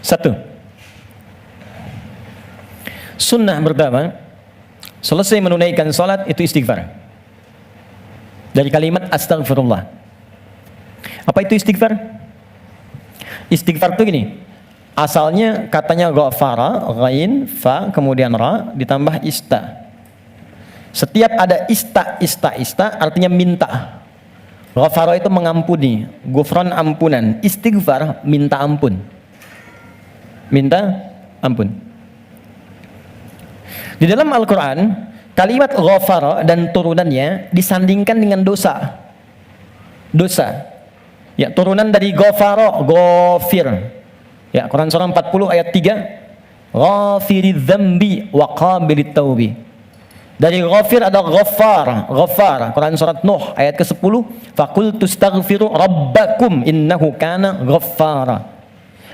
Satu, sunnah pertama, selesai menunaikan salat itu istighfar. Dari kalimat astagfirullah. Apa itu istighfar? Istighfar itu gini, asalnya katanya ghafara, ghain, fa, kemudian ra, ditambah ista. Setiap ada ista artinya minta. Ghafara itu mengampuni, ghufran ampunan, istighfar minta ampun. Minta ampun. Di dalam Al-Quran, kalimat ghafara dan turunannya disandingkan dengan dosa. Dosa. Ya, turunan dari ghafara, ghafir. Ya, Quran surah 40 ayat 3. Ghafiridz dzambi wa qabilit taubi. Dari ghafir ada ghaffar, ghaffar. Quran surat Nuh ayat ke-10. Faqultu astaghfiru rabbakum innahu kana ghaffara.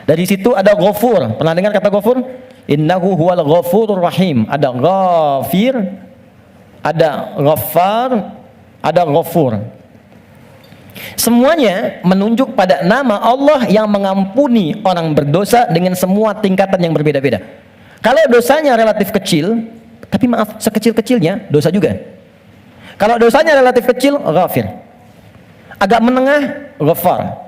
Dari situ ada ghafur. Pernah dengar kata ghafur? Innahu huwal ghafurur rahim. Ada ghafir, ada ghaffar, ada ghafur. Semuanya menunjuk pada nama Allah yang mengampuni orang berdosa dengan semua tingkatan yang berbeda-beda. Kalau dosanya relatif kecil, tapi maaf, sekecil-kecilnya dosa juga. Kalau dosanya relatif kecil, ghafir. Agak menengah, ghaffar.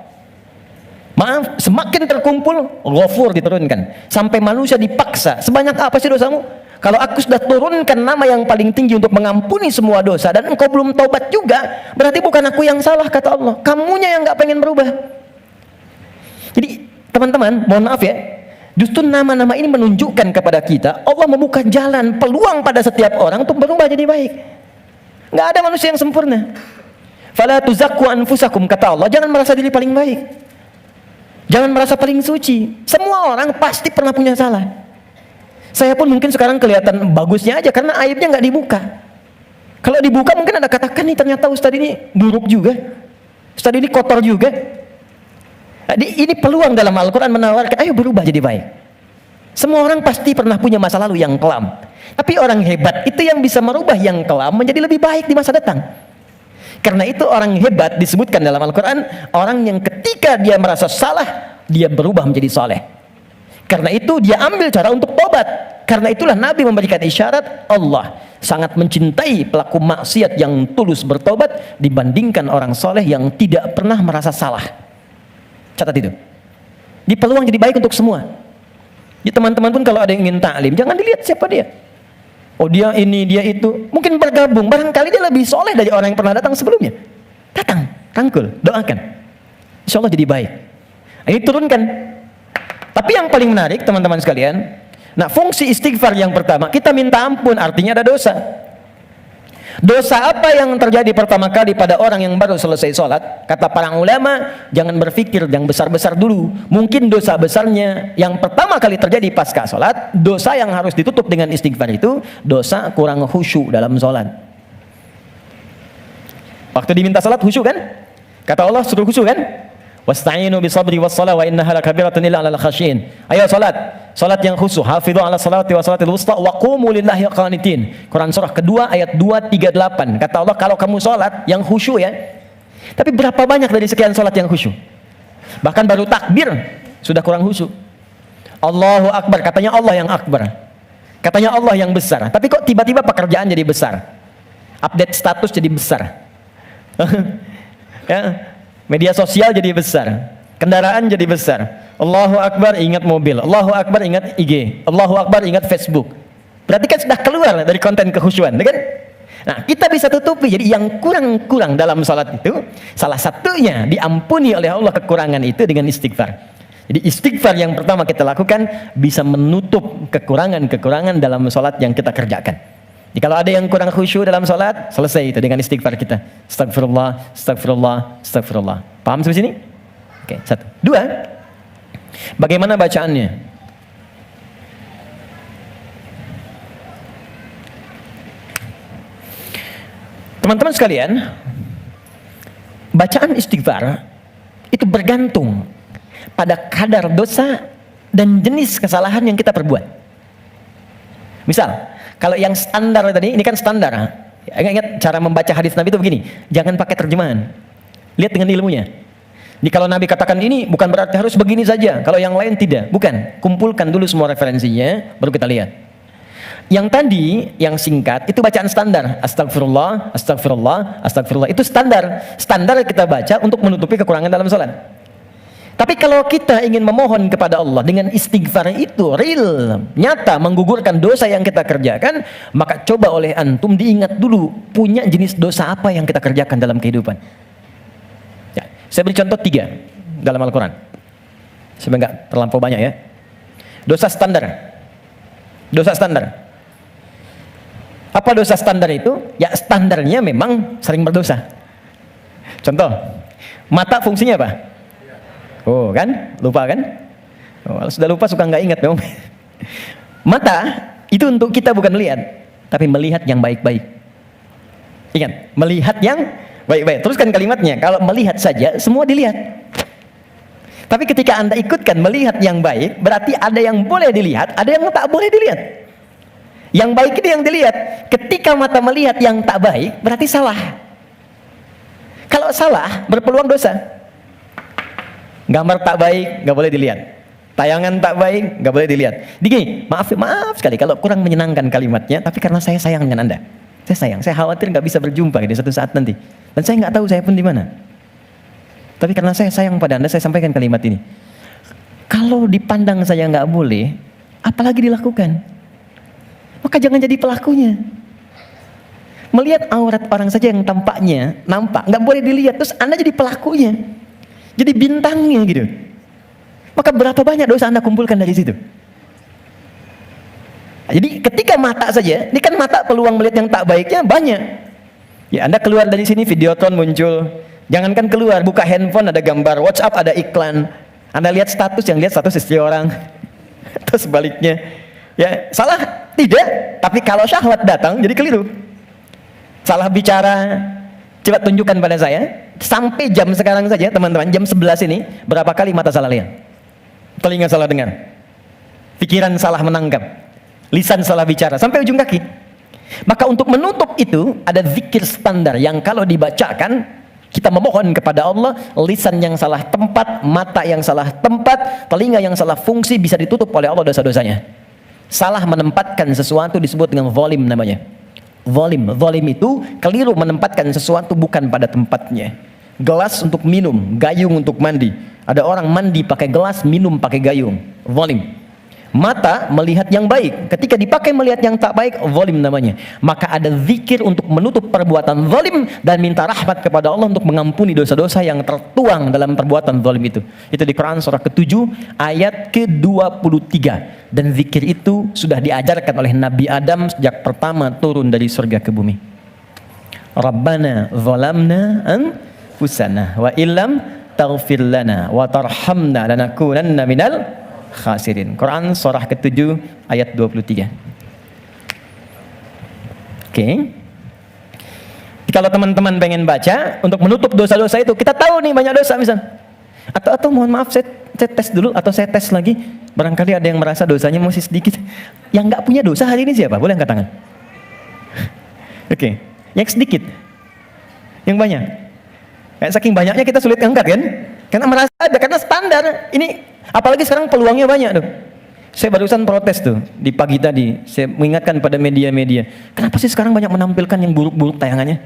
Maaf, semakin terkumpul, ghafur diturunkan. Sampai manusia dipaksa, sebanyak apa sih dosamu? Kalau aku sudah turunkan nama yang paling tinggi untuk mengampuni semua dosa, dan engkau belum taubat juga, berarti bukan aku yang salah, kata Allah. Kamunya yang gak pengen berubah. Jadi, teman-teman, mohon maaf ya, justru nama-nama ini menunjukkan kepada kita, Allah membuka jalan, peluang pada setiap orang untuk berubah jadi baik. Gak ada manusia yang sempurna. Fala tuzakku anfusakum, kata Allah, jangan merasa diri paling baik. Jangan merasa paling suci. Semua orang pasti pernah punya salah. Saya pun mungkin sekarang kelihatan bagusnya aja karena aibnya nggak dibuka. Kalau dibuka mungkin ada katakan nih, ternyata Ustadz ini buruk juga, Ustadz ini kotor juga. Ini peluang dalam Al-Quran menawarkan, ayo berubah jadi baik. Semua orang pasti pernah punya masa lalu yang kelam. Tapi orang hebat itu yang bisa merubah yang kelam menjadi lebih baik di masa datang. Karena itu orang hebat disebutkan dalam Al-Quran, orang yang ketika dia merasa salah, dia berubah menjadi soleh. Karena itu dia ambil cara untuk tobat. Karena itulah Nabi memberikan isyarat, Allah sangat mencintai pelaku maksiat yang tulus bertobat dibandingkan orang soleh yang tidak pernah merasa salah. Catat itu. Di peluang jadi baik untuk semua. Di teman-teman pun kalau ada yang ingin taklim, jangan dilihat siapa dia. Oh dia ini, dia itu. Mungkin bergabung, barangkali dia lebih soleh dari orang yang pernah datang sebelumnya. Datang, rangkul, doakan. Insya Allah jadi baik. Ini turunkan. Tapi yang paling menarik teman-teman sekalian, nah fungsi istighfar yang pertama, kita minta ampun, artinya ada dosa. Dosa apa yang terjadi pertama kali pada orang yang baru selesai sholat? Kata para ulama, jangan berpikir yang besar-besar dulu. Mungkin dosa besarnya yang pertama kali terjadi pasca sholat, dosa yang harus ditutup dengan istighfar itu, dosa kurang khusyuk dalam sholat. Waktu diminta sholat khusyuk kan? Kata Allah suruh khusyuk kan? Wasta'inu bisabri wassalah wa innaha lakabiratun illa 'alal khasyin. Ayo salat, salat yang khusyuk. Hafidhu 'ala salati wa salatil wusta wa qumu lillahi qanitin. Quran surah kedua ayat 238. Kata Allah kalau kamu salat yang khusyuk ya. Tapi berapa banyak dari sekian salat yang khusyuk? Bahkan baru takbir sudah kurang khusyuk. Allahu akbar, katanya Allah yang akbar. Katanya Allah yang besar. Tapi kok tiba-tiba pekerjaan jadi besar? Update status jadi besar. Ya. Media sosial jadi besar, kendaraan jadi besar. Allahu Akbar ingat mobil, Allahu Akbar ingat IG, Allahu Akbar ingat Facebook. Berarti kan sudah keluar dari konten kekhusyuan, kan? Nah, kita bisa tutupi. Jadi yang kurang-kurang dalam salat itu, salah satunya diampuni oleh Allah kekurangan itu dengan istighfar. Jadi istighfar yang pertama kita lakukan bisa menutup kekurangan-kekurangan dalam salat yang kita kerjakan. Jadi kalau ada yang kurang khusyuk dalam sholat, selesai itu dengan istighfar kita. Astagfirullah, astagfirullah, astagfirullah. Paham sampai sini? Oke, satu. Dua, bagaimana bacaannya? Teman-teman sekalian, bacaan istighfar itu bergantung pada kadar dosa dan jenis kesalahan yang kita perbuat. Misal, kalau yang standar tadi, ini kan standar. Ingat cara membaca hadis Nabi itu begini, jangan pakai terjemahan. Lihat dengan ilmunya. Jadi kalau Nabi katakan ini bukan berarti harus begini saja, kalau yang lain tidak. Bukan. Kumpulkan dulu semua referensinya, baru kita lihat. Yang tadi, yang singkat, itu bacaan standar. Astagfirullah, astagfirullah, astagfirullah. Itu standar. Standar kita baca untuk menutupi kekurangan dalam salat. Tapi kalau kita ingin memohon kepada Allah dengan istighfar itu real, nyata, menggugurkan dosa yang kita kerjakan, maka coba oleh antum diingat dulu, punya jenis dosa apa yang kita kerjakan dalam kehidupan. Ya, saya beri contoh 3 dalam Al-Quran. Sebenarnya nggak terlampau banyak ya. Dosa standar. Dosa standar. Apa dosa standar itu? Ya standarnya memang sering berdosa. Contoh, mata fungsinya apa? Oh kan? Lupa kan? Oh, kalau sudah lupa suka nggak ingat memang. Mata itu untuk kita bukan melihat, tapi melihat yang baik-baik. Ingat, melihat yang baik-baik. Teruskan kalimatnya. Kalau melihat saja, semua dilihat. Tapi ketika Anda ikutkan melihat yang baik, berarti ada yang boleh dilihat, ada yang tak boleh dilihat. Yang baik itu yang dilihat. Ketika mata melihat yang tak baik, berarti salah. Kalau salah, berpeluang dosa. Gambar tak baik, nggak boleh dilihat. Tayangan tak baik, nggak boleh dilihat. Digi, maaf sekali kalau kurang menyenangkan kalimatnya, tapi karena saya sayang dengan Anda. Saya sayang, saya khawatir nggak bisa berjumpa di suatu saat nanti. Dan saya nggak tahu saya pun di mana. Tapi karena saya sayang pada Anda, saya sampaikan kalimat ini. Kalau dipandang saya nggak boleh, apalagi dilakukan? Maka jangan jadi pelakunya. Melihat aurat orang saja yang tampaknya nampak, nggak boleh dilihat, terus Anda jadi pelakunya. Jadi bintangnya gitu. Maka berapa banyak dosa Anda kumpulkan dari situ? Jadi ketika mata saja, ini kan mata peluang melihat yang tak baiknya banyak. Ya Anda keluar dari sini, Videotron muncul. Jangankan keluar, buka handphone ada gambar, WhatsApp ada iklan. Anda lihat status, yang lihat status istri orang. Terus sebaliknya. Ya salah? Tidak. Tapi kalau syahwat datang, jadi keliru. Salah bicara. Coba tunjukkan pada saya. Sampai jam sekarang saja teman-teman, jam 11 ini, berapa kali mata salah lihat? Telinga salah dengar, pikiran salah menangkap, lisan salah bicara, sampai ujung kaki. Maka untuk menutup itu ada zikir standar yang kalau dibacakan kita memohon kepada Allah, lisan yang salah tempat, mata yang salah tempat, telinga yang salah fungsi bisa ditutup oleh Allah dosa-dosanya. Salah menempatkan sesuatu disebut dengan zalim namanya. Zalim itu keliru menempatkan sesuatu bukan pada tempatnya. Gelas untuk minum, gayung untuk mandi. Ada orang mandi pakai gelas, minum pakai gayung. Zalim. Mata melihat yang baik. Ketika dipakai melihat yang tak baik, zalim namanya. Maka ada zikir untuk menutup perbuatan zalim dan minta rahmat kepada Allah untuk mengampuni dosa-dosa yang tertuang dalam perbuatan zalim itu. Itu di Quran surah ke-7 ayat ke-23. Dan zikir itu sudah diajarkan oleh Nabi Adam sejak pertama turun dari surga ke bumi. Rabbana zalamna anfusana wa illam taghfir lana wa tarhamna lanakunanna minal khasirin. Quran surah ke-7 ayat 23. Oke. Kalau teman-teman pengen baca untuk menutup dosa-dosa itu, kita tahu nih banyak dosa misal. Atau mohon maaf saya tes dulu atau saya tes lagi. Barangkali ada yang merasa dosanya masih sedikit. Yang nggak punya dosa hari ini siapa? Boleh angkat tangan. Oke. Yang sedikit. Yang banyak. Kayak saking banyaknya kita sulit angkat kan? Karena merasa ada, karena standar. Ini apalagi sekarang peluangnya banyak tuh. Saya barusan protes tuh di pagi tadi. Saya mengingatkan pada media-media. Kenapa sih sekarang banyak menampilkan yang buruk-buruk tayangannya?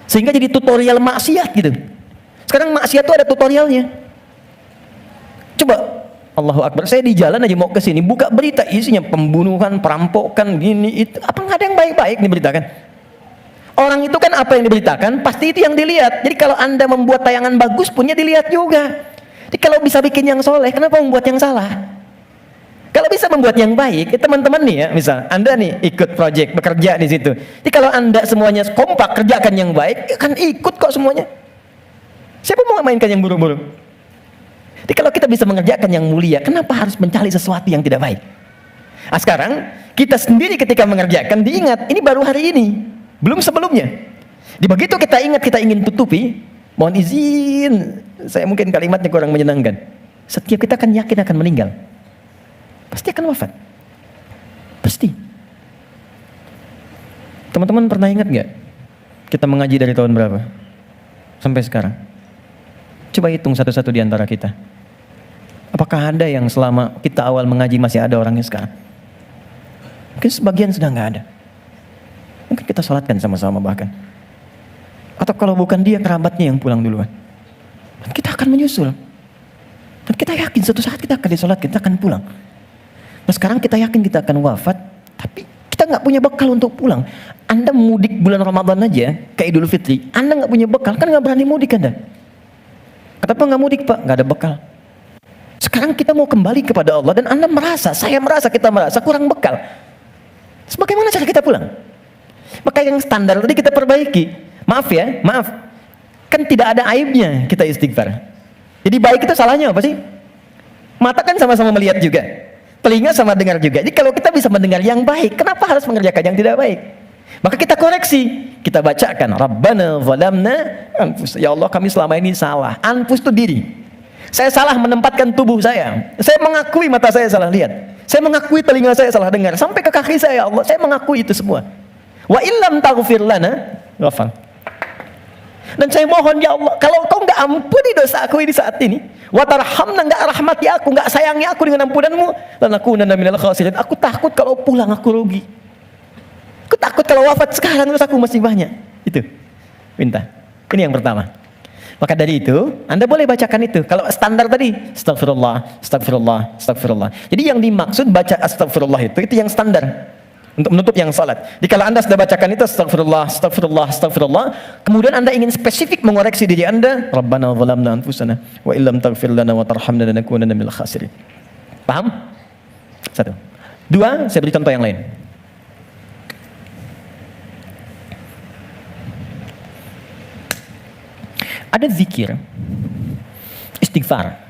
Sehingga jadi tutorial maksiat gitu. Sekarang maksiat tuh ada tutorialnya. Coba Allahu Akbar, saya di jalan aja mau ke sini, buka berita isinya pembunuhan, perampokan, gini itu. Apa nggak ada yang baik-baik diberitakan? Orang itu kan apa yang diberitakan, pasti itu yang dilihat. Jadi kalau Anda membuat tayangan bagus punya dilihat juga. Jadi kalau bisa bikin yang soleh, kenapa membuat yang salah? Kalau bisa membuat yang baik, teman-teman nih ya, misal Anda nih ikut project, bekerja di situ. Jadi kalau Anda semuanya kompak kerjakan yang baik, ya kan ikut kok semuanya. Siapa mau mainkan yang buruk-buruk? Jadi kalau kita bisa mengerjakan yang mulia, kenapa harus mencari sesuatu yang tidak baik? Nah, sekarang kita sendiri ketika mengerjakan diingat, ini baru hari ini, belum sebelumnya. Di begitu kita ingat, kita ingin tutupi, mohon izin, saya mungkin kalimatnya kurang menyenangkan. Setiap kita akan yakin akan meninggal, pasti akan wafat, pasti. Teman-teman pernah ingat nggak? Kita mengaji dari tahun berapa sampai sekarang? Coba hitung satu-satu di antara kita. Apakah ada yang selama kita awal mengaji masih ada orangnya sekarang? Mungkin sebagian sudah nggak ada. Mungkin kita sholatkan sama-sama bahkan. Atau kalau bukan dia, kerabatnya yang pulang duluan. Dan kita akan menyusul. Dan kita yakin suatu saat kita akan disolat, kita akan pulang. Nah sekarang kita yakin kita akan wafat, tapi kita nggak punya bekal untuk pulang. Anda mudik bulan Ramadan aja, ke Idul Fitri, Anda nggak punya bekal, kan nggak berani mudik Anda. Kenapa nggak mudik Pak? Nggak ada bekal. Sekarang kita mau kembali kepada Allah dan Anda merasa, kita merasa kurang bekal. Bagaimana cara kita pulang? Maka yang standar tadi kita perbaiki. Maaf, kan tidak ada aibnya kita istighfar. Jadi baik itu salahnya apa sih? Mata kan sama-sama melihat juga, telinga sama dengar juga. Jadi kalau kita bisa mendengar yang baik, kenapa harus mengerjakan yang tidak baik? Maka kita koreksi, kita bacakan Rabbana zalamna anfus. Ya Allah, kami selama ini salah. Anfus itu diri. Saya salah menempatkan tubuh saya. Saya mengakui mata saya salah lihat. Saya mengakui telinga saya salah dengar. Sampai ke kaki saya, ya Allah, saya mengakui itu semua. Wa illam taghfir lana ghafar. Dan saya mohon ya Allah, kalau kau nggak ampuni dosa aku ini saat ini, wa tarhamna, nggak rahmati aku, nggak sayangi aku dengan ampunanmu, lanakunanna minal khasirin. Aku takut kalau pulang aku rugi. Aku takut kalau wafat sekarang terus aku masih banyak. Itu minta. Ini yang pertama. Maka dari itu, Anda boleh bacakan itu. Kalau standar tadi, astagfirullah, astagfirullah, astagfirullah. Jadi yang dimaksud baca astagfirullah itu yang standar. Untuk menutup yang salat. Jadi kalau Anda sudah bacakan itu astagfirullah, astagfirullah, astagfirullah, kemudian Anda ingin spesifik mengoreksi diri Anda, Rabbana zalamna anfusana wa illam taghfir lana wa tarhamna lanakunanna minal khasirin. Paham? Satu. Dua, saya beri contoh yang lain. Ada zikir istighfar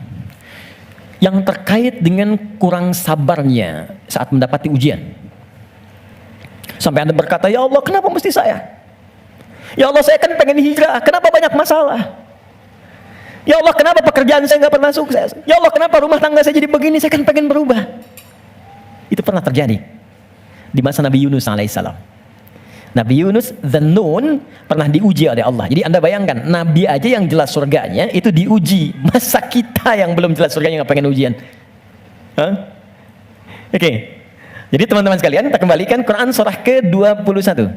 yang terkait dengan kurang sabarnya saat mendapati ujian. Sampai Anda berkata, ya Allah, kenapa mesti saya? Ya Allah, saya kan pengen hijrah, kenapa banyak masalah? Ya Allah, kenapa pekerjaan saya nggak pernah sukses? Ya Allah, kenapa rumah tangga saya jadi begini? Saya kan pengen berubah. Itu pernah terjadi di masa Nabi Yunus alaihissalam. Nabi Yunus Dzannun pernah diuji oleh Allah. Jadi Anda bayangkan, Nabi aja yang jelas surganya itu diuji. Masa kita yang belum jelas surganya nggak pengen ujian? Oke. Jadi teman-teman sekalian, kita kembalikan Quran surah ke-21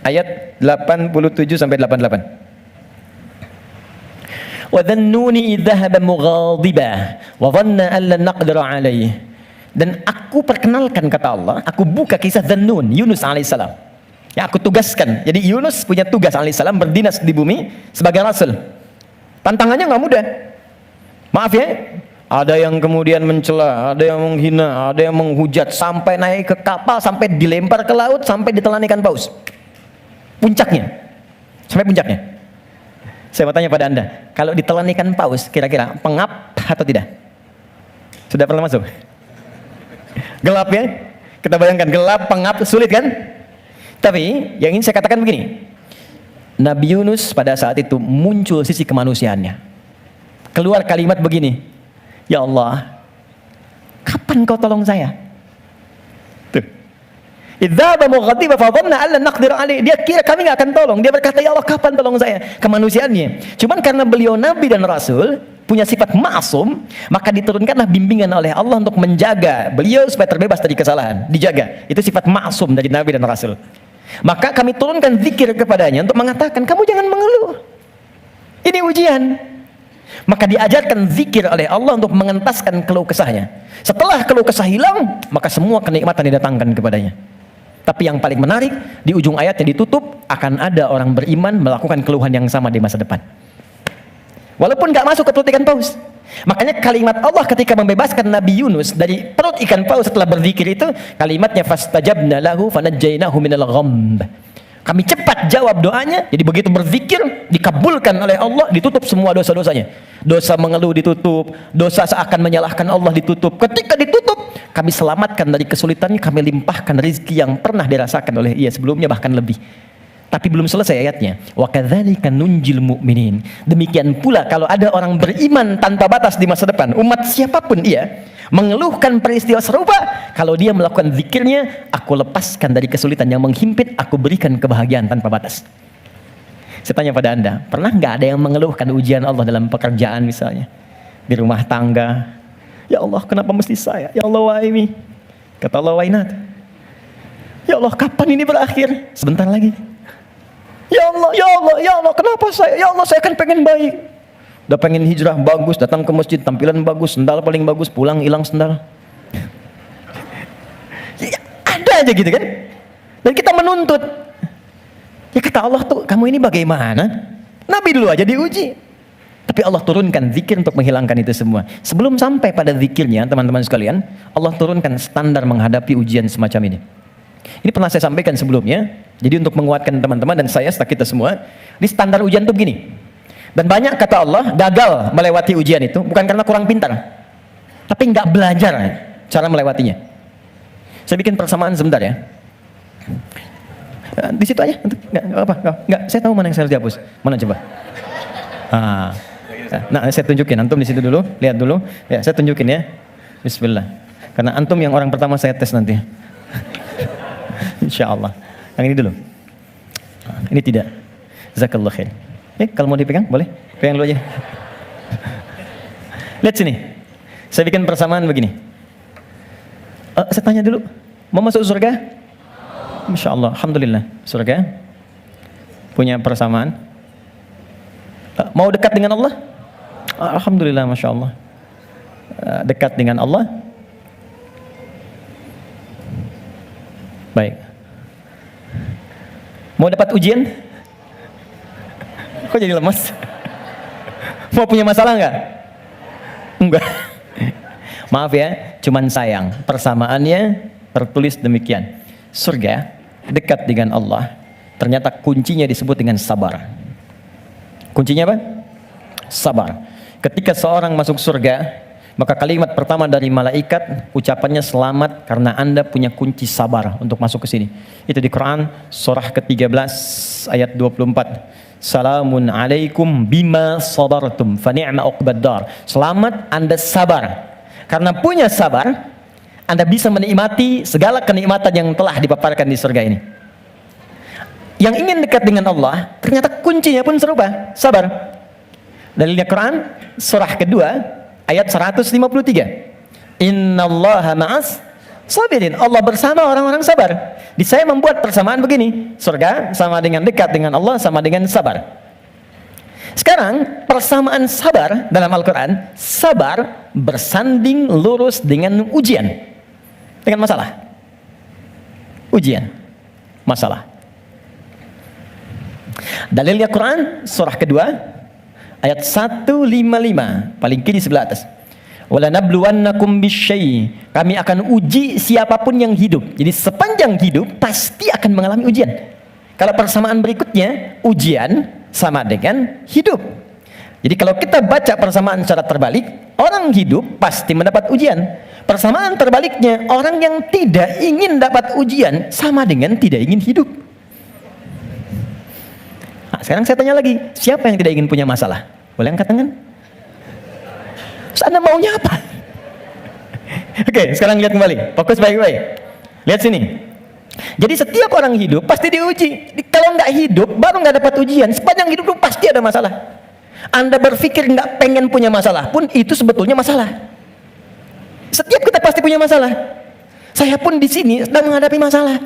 ayat 87 sampai 88. Wa dhannuni idh dhahaba mughadiban wa dhanna an lan naqdir alayhi. Dan aku perkenalkan, kata Allah, aku buka kisah Dzannun, Yunus alaihissalam. Ya, aku tugaskan. Jadi Yunus punya tugas alaihissalam berdinas di bumi sebagai rasul. Tantangannya nggak mudah. Maaf ya. Ada yang kemudian mencela, ada yang menghina, ada yang menghujat, sampai naik ke kapal, sampai dilempar ke laut, sampai ditelan ikan paus. Puncaknya. Sampai puncaknya. Saya mau tanya pada Anda, kalau ditelan ikan paus, kira-kira pengap atau tidak? Sudah pernah masuk? Gelap ya? Kita bayangkan, gelap, pengap, sulit kan? Tapi, yang ingin saya katakan begini. Nabi Yunus pada saat itu muncul sisi kemanusiaannya. Keluar kalimat begini, ya Allah, kapan kau tolong saya? Tuh. Idzaba mughadiba fa dhanna alla naqdir alaihi. Dia kira kami enggak akan tolong. Dia berkata, ya Allah, kapan tolong saya? Kemanusiaannya. Cuman karena beliau nabi dan rasul, punya sifat ma'sum, maka diturunkanlah bimbingan oleh Allah untuk menjaga beliau supaya terbebas dari kesalahan. Dijaga. Itu sifat ma'sum dari nabi dan rasul. Maka kami turunkan zikir kepadanya untuk mengatakan, kamu jangan mengeluh. Ini ujian. Maka diajarkan zikir oleh Allah untuk mengentaskan keluh kesahnya. Setelah keluh kesah hilang, maka semua kenikmatan didatangkan kepadanya. Tapi yang paling menarik, di ujung ayat yang ditutup, akan ada orang beriman melakukan keluhan yang sama di masa depan. Walaupun gak masuk ke perut ikan paus. Makanya kalimat Allah ketika membebaskan Nabi Yunus dari perut ikan paus setelah berzikir itu, kalimatnya fastajabna lahu fanajjainahu minal ghamb. Kami cepat jawab doanya. Jadi begitu berzikir, dikabulkan oleh Allah, ditutup semua dosa-dosanya. Dosa mengeluh ditutup, dosa seakan menyalahkan Allah ditutup. Ketika ditutup, kami selamatkan dari kesulitannya, kami limpahkan rezeki yang pernah dirasakan oleh ia sebelumnya, bahkan lebih. Tapi belum selesai ayatnya. Wa kadzalika nunjil mu'minin. Demikian pula kalau ada orang beriman tanpa batas di masa depan, umat siapapun ia, mengeluhkan peristiwa serupa, kalau dia melakukan zikirnya, aku lepaskan dari kesulitan yang menghimpit, aku berikan kebahagiaan tanpa batas. Saya tanya pada Anda, pernah nggak ada yang mengeluhkan ujian Allah dalam pekerjaan misalnya? Di rumah tangga, ya Allah kenapa mesti saya? Ya Allah why me? Kata Allah why not? Ya Allah kapan ini berakhir? Sebentar lagi. Ya Allah, ya Allah, ya Allah kenapa saya? Ya Allah saya kan pengen baik. Udah pengen hijrah bagus, datang ke masjid tampilan bagus, sendal paling bagus, pulang hilang sendal. Ya, ada aja gitu kan? Dan kita menuntut. Ya kata Allah tuh, kamu ini bagaimana? Nabi dulu aja diuji. Tapi Allah turunkan zikir untuk menghilangkan itu semua. Sebelum sampai pada zikirnya, teman-teman sekalian, Allah turunkan standar menghadapi ujian semacam ini. Ini pernah saya sampaikan sebelumnya. Jadi untuk menguatkan teman-teman dan saya serta kita semua, ini standar ujian tuh begini. Dan banyak kata Allah gagal melewati ujian itu bukan karena kurang pintar, tapi nggak belajar cara melewatinya. Saya bikin persamaan sebentar ya. Di situ aja, nggak apa, nggak. Saya tahu mana yang saya harus dihapus. Mana coba? Nah, saya tunjukin. Antum di situ dulu, lihat dulu. Ya, saya tunjukin ya. Bismillah. Karena antum yang orang pertama saya tes nanti. Insya Allah. Yang ini dulu. Ini tidak. Jazakallah khair. Kalau mau dipegang, boleh. Pegang dulu aja. Lihat sini. Saya bikin persamaan begini. Saya tanya dulu. Mau masuk surga? Masya Allah, alhamdulillah, surga punya persamaan. Mau dekat dengan Allah? Alhamdulillah, masya Allah, dekat dengan Allah. Baik. Mau dapat ujian? Kok jadi lemas? Mau punya masalah nggak? Enggak. Maaf ya, cuman sayang persamaannya tertulis demikian. Surga dekat dengan Allah, ternyata kuncinya disebut dengan sabar. Kuncinya apa? Sabar. Ketika seorang masuk surga, maka kalimat pertama dari malaikat ucapannya selamat karena Anda punya kunci sabar untuk masuk ke sini. Itu di Quran surah ke-13 ayat 24. Salamun alaikum bima sabartum fa ni'ma uqbaddar. Selamat Anda sabar. Karena punya sabar, Anda bisa menikmati segala kenikmatan yang telah dipaparkan di surga ini. Yang ingin dekat dengan Allah, ternyata kuncinya pun serupa, sabar. Dalilnya Quran, surah kedua, ayat 153. Innallaha ma'as sabirin. Allah bersama orang-orang sabar. Di saya membuat persamaan begini, surga sama dengan dekat dengan Allah, sama dengan sabar. Sekarang, persamaan sabar dalam Al-Quran, sabar bersanding lurus dengan ujian. Dengan masalah. Ujian. Masalah. Dalilnya Quran surah kedua ayat 155 paling kiri sebelah atas. Wala nabluwannakum bisyai. Kami akan uji siapapun yang hidup. Jadi sepanjang hidup pasti akan mengalami ujian. Kalau persamaan berikutnya, ujian sama dengan hidup. Jadi kalau kita baca persamaan secara terbalik, orang hidup pasti mendapat ujian. Persamaan terbaliknya, orang yang tidak ingin dapat ujian sama dengan tidak ingin hidup. Nah, sekarang saya tanya lagi, siapa yang tidak ingin punya masalah? Boleh angkat tangan? Terus Anda maunya apa? Oke, sekarang lihat kembali, fokus baik-baik. Lihat sini. Jadi setiap orang hidup pasti diuji. Kalau nggak hidup, baru nggak dapat ujian. Sepanjang hidup pasti ada masalah. Anda berpikir nggak pengen punya masalah pun itu sebetulnya masalah. Setiap kita pasti punya masalah. Saya pun di sini sedang menghadapi masalah.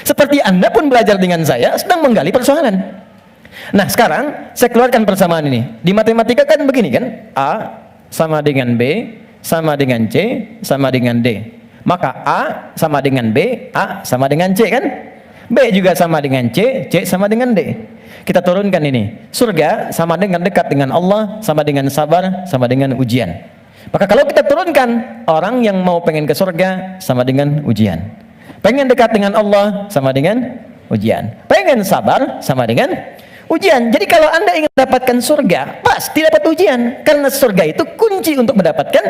Seperti Anda pun belajar dengan saya sedang menggali persoalan. Nah sekarang saya keluarkan persamaan ini. Di matematika kan begini kan, A sama dengan B sama dengan C sama dengan D. Maka A sama dengan B, A sama dengan C kan? B juga sama dengan C, C sama dengan D. Kita turunkan ini. Surga sama dengan dekat dengan Allah, sama dengan sabar, sama dengan ujian. Maka kalau kita turunkan, orang yang mau pengen ke surga sama dengan ujian. Pengen dekat dengan Allah sama dengan ujian. Pengen sabar sama dengan ujian. Jadi kalau Anda ingin mendapatkan surga, pasti dapat ujian. Karena surga itu kunci untuk mendapatkan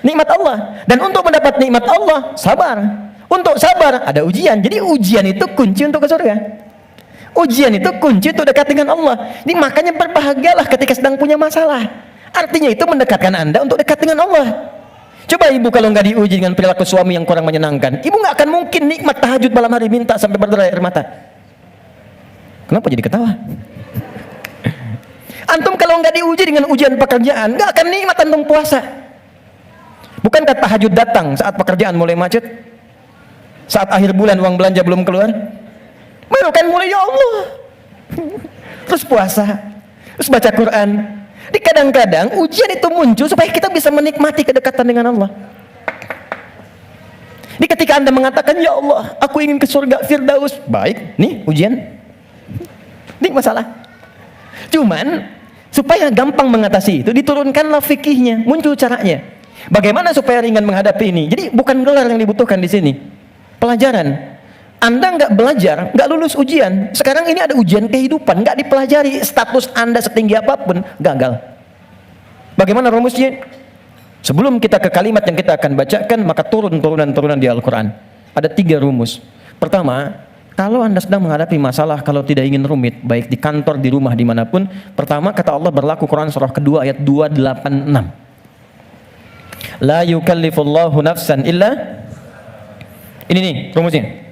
nikmat Allah. Dan untuk mendapat nikmat Allah, sabar. Untuk sabar, ada ujian. Jadi ujian itu kunci untuk ke surga. Ujian itu kunci untuk dekat dengan Allah. Ini makanya berbahagialah ketika sedang punya masalah. Artinya itu mendekatkan Anda untuk dekat dengan Allah. Coba ibu kalau nggak diuji dengan perilaku suami yang kurang menyenangkan, ibu nggak akan mungkin nikmat tahajud malam hari minta sampai berderai air mata. Kenapa jadi ketawa? Antum kalau nggak diuji dengan ujian pekerjaan, nggak akan nikmat antum puasa. Bukankah tahajud datang saat pekerjaan mulai macet? Saat akhir bulan uang belanja belum keluar? Baru kan mulai, ya Allah. Terus puasa, terus baca Quran. Di kadang-kadang ujian itu muncul supaya kita bisa menikmati kedekatan dengan Allah. Di ketika Anda mengatakan, ya Allah, aku ingin ke surga Firdaus. Baik, nih ujian. Ini masalah. Cuman supaya gampang mengatasi itu, diturunkanlah fikihnya, muncul caranya. Bagaimana supaya ringan menghadapi ini? Jadi bukan gelar yang dibutuhkan di sini, pelajaran. Anda nggak belajar, nggak lulus ujian. Sekarang ini ada ujian kehidupan, nggak dipelajari, status Anda setinggi apapun gagal. Bagaimana rumusnya? Sebelum kita ke kalimat yang kita akan bacakan, maka turunan di Al-Quran. Ada 3 rumus. Pertama, kalau Anda sedang menghadapi masalah, kalau tidak ingin rumit, baik di kantor, di rumah, dimanapun, pertama kata Allah berlaku Quran surah kedua ayat 286. La yukallifullahu nafsan illa. Ini nih rumusnya.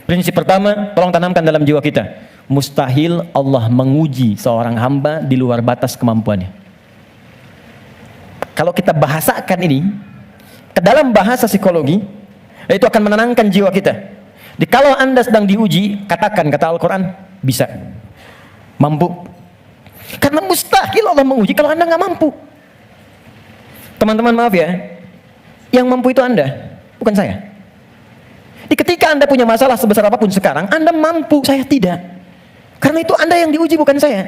Prinsip pertama, tolong tanamkan dalam jiwa kita. Mustahil Allah menguji seorang hamba di luar batas kemampuannya. Kalau kita bahasakan ini ke dalam bahasa psikologi, itu akan menenangkan jiwa kita. Kalau Anda sedang diuji, katakan kata Al-Quran, bisa, mampu. Karena mustahil Allah menguji kalau Anda nggak mampu. Teman-teman maaf ya, yang mampu itu Anda, bukan saya. Ketika Anda punya masalah sebesar apapun sekarang, Anda mampu, saya tidak. Karena itu Anda yang diuji, bukan saya.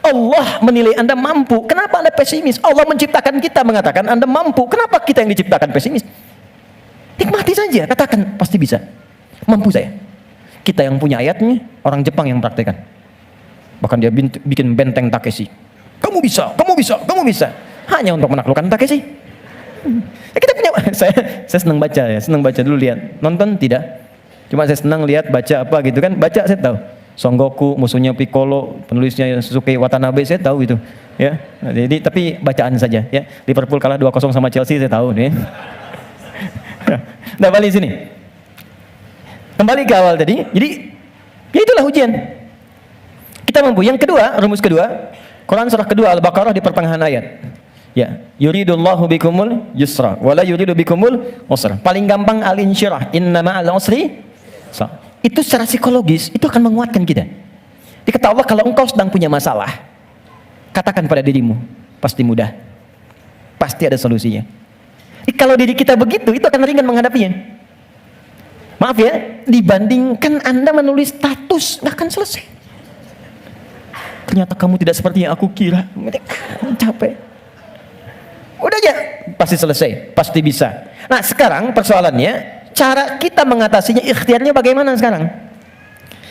Allah menilai Anda mampu. Kenapa Anda pesimis? Allah menciptakan kita mengatakan Anda mampu. Kenapa kita yang diciptakan pesimis? Nikmati saja, katakan pasti bisa. Mampu saya. Kita yang punya ayatnya, orang Jepang yang praktekkan. Bahkan dia bikin benteng Takeshi. Kamu bisa, kamu bisa, kamu bisa. Hanya untuk menaklukkan Takeshi. Kita punya, saya senang baca ya, senang baca dulu lihat. Nonton tidak. Cuma saya senang lihat baca apa gitu kan. Baca saya tahu. Son Goku, musuhnya Piccolo, penulisnya Sasuke Watanabe, saya tahu itu. Ya. Jadi tapi bacaan saja ya. Liverpool kalah 2-0 sama Chelsea, saya tahu nih. Nah, balik sini. Kembali ke awal tadi. Jadi ya itulah ujian. Kita mampu. Yang kedua, rumus kedua, Quran surah kedua Al-Baqarah di pertengahan ayat. Ya, yuridullahu bikumul yusra wala yuridu bikumul usra. Paling gampang al-insyirah, inna ma'al usri. Itu secara psikologis itu akan menguatkan kita. Dikata Allah, kalau engkau sedang punya masalah, katakan pada dirimu, pasti mudah. Pasti ada solusinya. Kalau diri kita begitu, itu akan ringan menghadapinya. Maaf ya, dibandingkan Anda menulis status, nggak akan selesai. Ternyata kamu tidak seperti yang aku kira. Capek. Udah aja, pasti selesai, pasti bisa. Nah sekarang persoalannya, cara kita mengatasinya, ikhtiarnya bagaimana sekarang?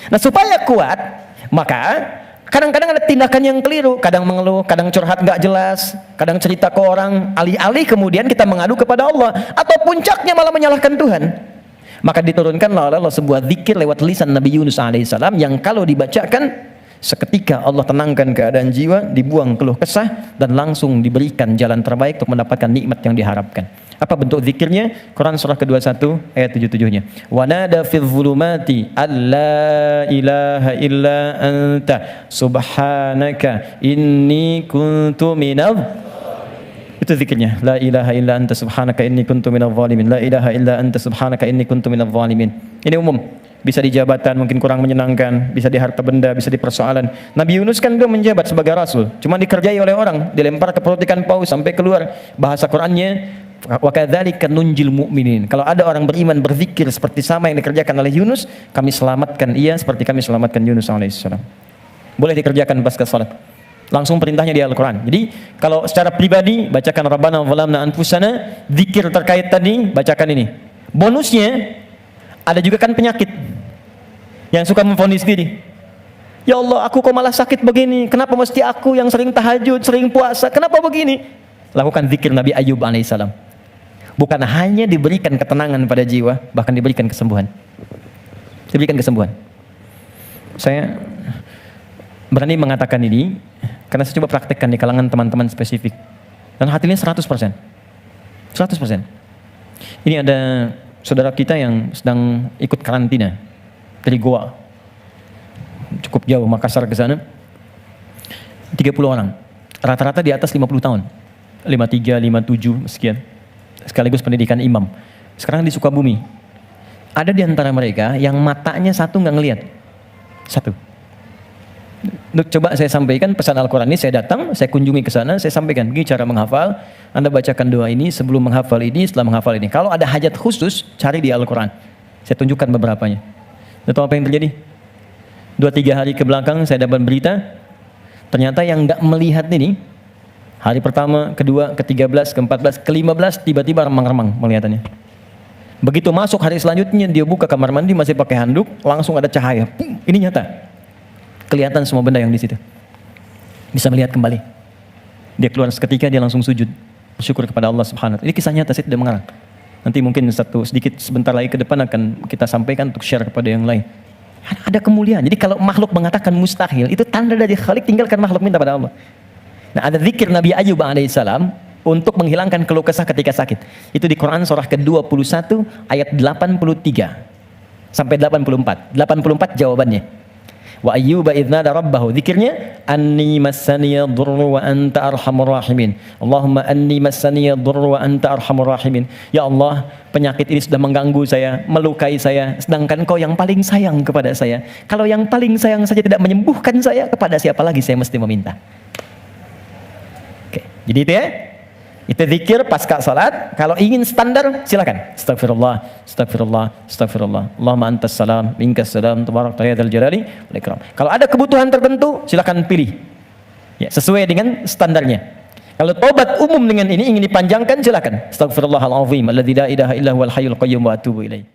Nah supaya kuat, maka kadang-kadang ada tindakan yang keliru. Kadang mengeluh, kadang curhat nggak jelas, kadang cerita ke orang, alih-alih kemudian kita mengadu kepada Allah, atau puncaknya malah menyalahkan Tuhan. Maka diturunkanlah oleh Allah sebuah zikir lewat lisan Nabi Yunus alaihissalam, yang kalau dibacakan seketika Allah tenangkan keadaan jiwa, dibuang keluh kesah, dan langsung diberikan jalan terbaik untuk mendapatkan nikmat yang diharapkan. Apa bentuk zikirnya? Quran surah ke-21 ayat 77-nya. Wa nada fil zulumati alla ilaha illa anta subhanaka inni kuntu minadh. Itu zikirnya. La ilaha illa anta subhanaka inni kuntu minadh zalimin. La ilaha illa anta subhanaka inni kuntu minadh zalimin. Ini umum. Bisa di jabatan mungkin kurang menyenangkan, bisa di harta benda, bisa di persoalan. Nabi Yunus kan belum menjabat sebagai rasul, cuma dikerjai oleh orang, dilempar ke perut ikan paus sampai keluar. Bahasa Qur'annya, wa kadzalika nunjil mu'minin. Kalau ada orang beriman berzikir seperti sama yang dikerjakan oleh Yunus, kami selamatkan ia seperti kami selamatkan Yunus alaihissalam. Boleh dikerjakan pasca salat. Langsung perintahnya di Al-Quran. Jadi kalau secara pribadi bacakan Rabbana zalamna anfusana, zikir terkait tadi bacakan ini. Bonusnya ada juga kan penyakit yang suka memvonis diri. Ya Allah, aku kok malah sakit begini? Kenapa mesti aku yang sering tahajud, sering puasa? Kenapa begini? Lakukan zikir Nabi Ayub alaihissalam. Bukan hanya diberikan ketenangan pada jiwa, bahkan diberikan kesembuhan. Diberikan kesembuhan. Saya berani mengatakan ini karena saya coba praktekkan di kalangan teman-teman spesifik. Dan hasilnya 100%. 100%. Ini ada saudara kita yang sedang ikut karantina dari Goa. cukup jauh, Makassar ke sana. 30 orang. Rata-rata di atas 50 tahun. 53, 57, sekian. Sekaligus pendidikan imam. Sekarang di Sukabumi. Ada di antara mereka yang matanya satu nggak ngelihat. Satu. Coba saya sampaikan pesan Al-Quran ini, saya datang, saya kunjungi ke sana, saya sampaikan, begini cara menghafal, Anda bacakan doa ini sebelum menghafal ini, setelah menghafal ini. Kalau ada hajat khusus, cari di Al-Quran. Saya tunjukkan beberapanya. Dan tahu apa yang terjadi? 2-3 hari ke belakang saya dapat berita, ternyata yang nggak melihat ini, hari pertama, kedua, ke-13, ke-14, ke-15, tiba-tiba remang-remang melihatannya. Begitu masuk hari selanjutnya, dia buka kamar mandi, masih pakai handuk, langsung ada cahaya. Ini nyata. Kelihatan semua benda yang di situ. Bisa melihat kembali. Dia keluar seketika, dia langsung sujud. Bersyukur kepada Allah Subhanahu wa ta'ala. Ini kisah nyata, saya tidak mengarang. Nanti mungkin sebentar lagi ke depan akan kita sampaikan untuk share kepada yang lain. Ada kemuliaan. Jadi kalau makhluk mengatakan mustahil, itu tanda dari Khalik, tinggalkan makhluk, minta pada Allah. Nah, ada zikir Nabi Ayyub alaihissalam untuk menghilangkan keluh kesah ketika sakit. Itu di Quran surah ke-21 ayat 83 sampai 84. 84 jawabannya. Wa ayyuba idz nada rabbahu, zikirnya anni massaniya dhurru wa anta arhamur rahimin. Allahumma anni massaniya dhurru wa anta arhamur rahimin. Ya Allah, penyakit ini sudah mengganggu saya, melukai saya, sedangkan Kau yang paling sayang kepada saya. Kalau yang paling sayang saja tidak menyembuhkan saya, kepada siapa lagi saya mesti meminta? Oke, jadi itu ya. Itu zikir pasca salat. Kalau ingin standar, silakan. Astagfirullah, astagfirullah, astagfirullah. Allahumma antas salam, minkas salam, tabarakta ya dzal jalali wal ikram. Kalau ada kebutuhan tertentu, silakan pilih. Ya, sesuai dengan standarnya. Kalau tobat umum dengan ini ingin dipanjangkan, silakan. Astagfirullahal azim, alladzi la ilaha illa huwal hayyul qayyum wa atubu ilaih.